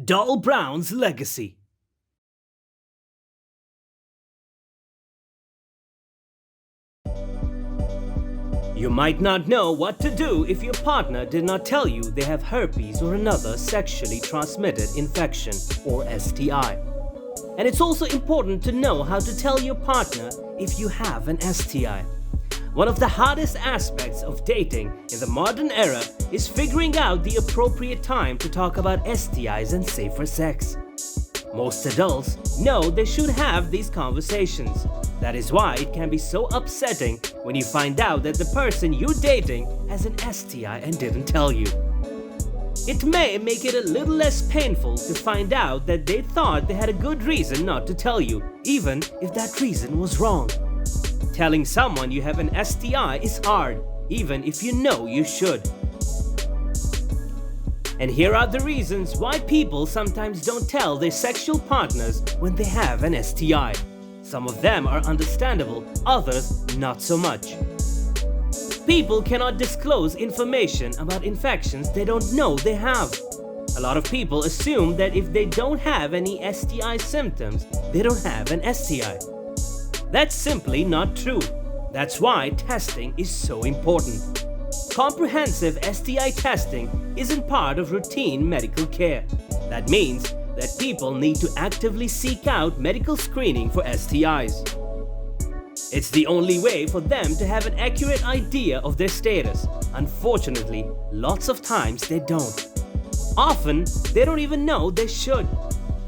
Doll Brown's legacy. You might not know what to do if your partner did not tell you they have herpes or another sexually transmitted infection or STI. And it's also important to know how to tell your partner if you have an STI. One of the hardest aspects of dating in the modern era is figuring out the appropriate time to talk about STIs and safer sex. Most adults know they should have these conversations. That is why it can be so upsetting when you find out that the person you're dating has an STI and didn't tell you. It may make it a little less painful to find out that they thought they had a good reason not to tell you, even if that reason was wrong. Telling someone you have an STI is hard, even if you know you should. And here are the reasons why people sometimes don't tell their sexual partners when they have an STI. Some of them are understandable, others not so much. People cannot disclose information about infections they don't know they have. A lot of people assume that if they don't have any STI symptoms, they don't have an STI. That's simply not true. That's why testing is so important. Comprehensive STI testing isn't part of routine medical care. That means that people need to actively seek out medical screening for STIs. It's the only way for them to have an accurate idea of their status. Unfortunately, lots of times they don't. Often, they don't even know they should.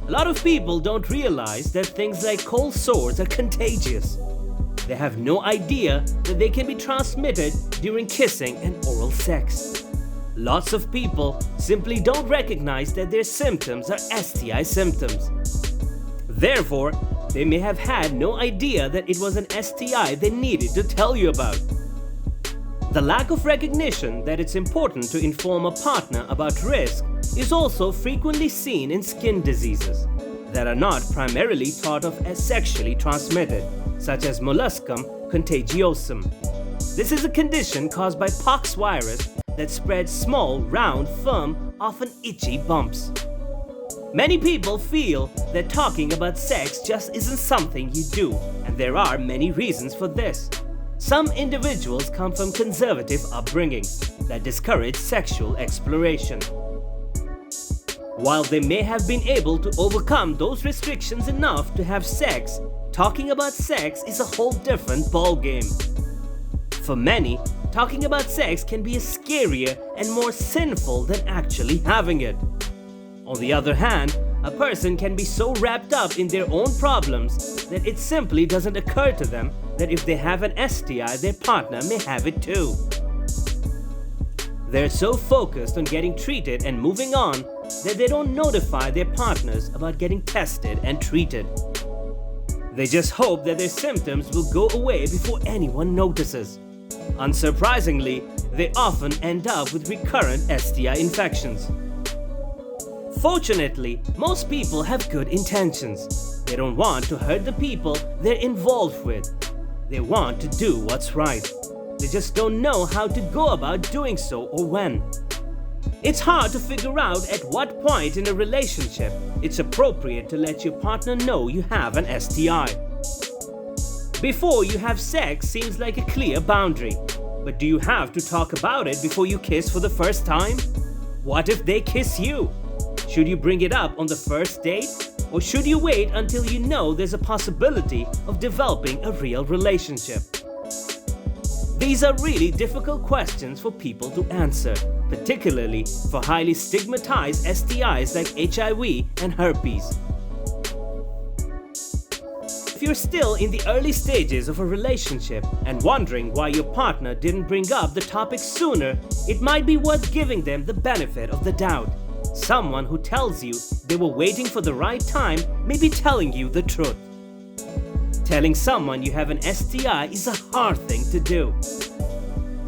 A lot of people don't realize that things like cold sores are contagious. They have no idea that they can be transmitted during kissing and oral sex. Lots of people simply don't recognize that their symptoms are STI symptoms. Therefore, they may have had no idea that it was an STI they needed to tell you about. The lack of recognition that it's important to inform a partner about risk is also frequently seen in skin diseases that are not primarily thought of as sexually transmitted, such as molluscum contagiosum. This is a condition caused by pox virus that spreads small, round, firm, often itchy bumps. Many people feel that talking about sex just isn't something you do, and there are many reasons for this. Some individuals come from conservative upbringing that discourage sexual exploration. While they may have been able to overcome those restrictions enough to have sex, talking about sex is a whole different ballgame. For many, talking about sex can be scarier and more sinful than actually having it. On the other hand, a person can be so wrapped up in their own problems that it simply doesn't occur to them that if they have an STI, their partner may have it too. They're so focused on getting treated and moving on that they don't notify their partners about getting tested and treated. They just hope that their symptoms will go away before anyone notices. Unsurprisingly, they often end up with recurrent STI infections. Fortunately, most people have good intentions. They don't want to hurt the people they're involved with. They want to do what's right. They just don't know how to go about doing so or when. It's hard to figure out at what point in a relationship it's appropriate to let your partner know you have an STI. Before you have sex seems like a clear boundary, but do you have to talk about it before you kiss for the first time? What if they kiss you? Should you bring it up on the first date? Or should you wait until you know there's a possibility of developing a real relationship? These are really difficult questions for people to answer, particularly for highly stigmatized STIs like HIV and herpes. If you're still in the early stages of a relationship and wondering why your partner didn't bring up the topic sooner, it might be worth giving them the benefit of the doubt. Someone who tells you they were waiting for the right time may be telling you the truth. Telling someone you have an STI is a hard thing to do.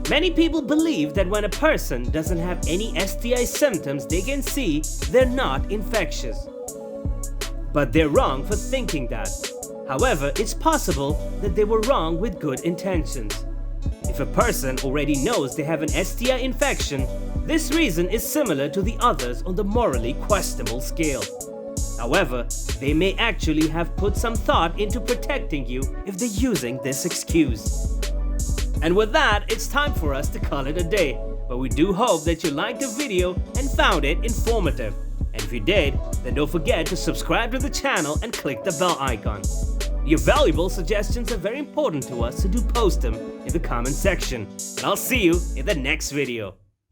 Many people believe that when a person doesn't have any STI symptoms they can see, they're not infectious. But they're wrong for thinking that. However, it's possible that they were wrong with good intentions. If a person already knows they have an STI infection, This reason is similar to the others on the morally questionable scale. However, they may actually have put some thought into protecting you if they're using this excuse. And with that, it's time for us to call it a day. But we do hope that you liked the video and found it informative. And if you did, then don't forget to subscribe to the channel and click the bell icon. Your valuable suggestions are very important to us, so do post them in the comment section. And I'll see you in the next video.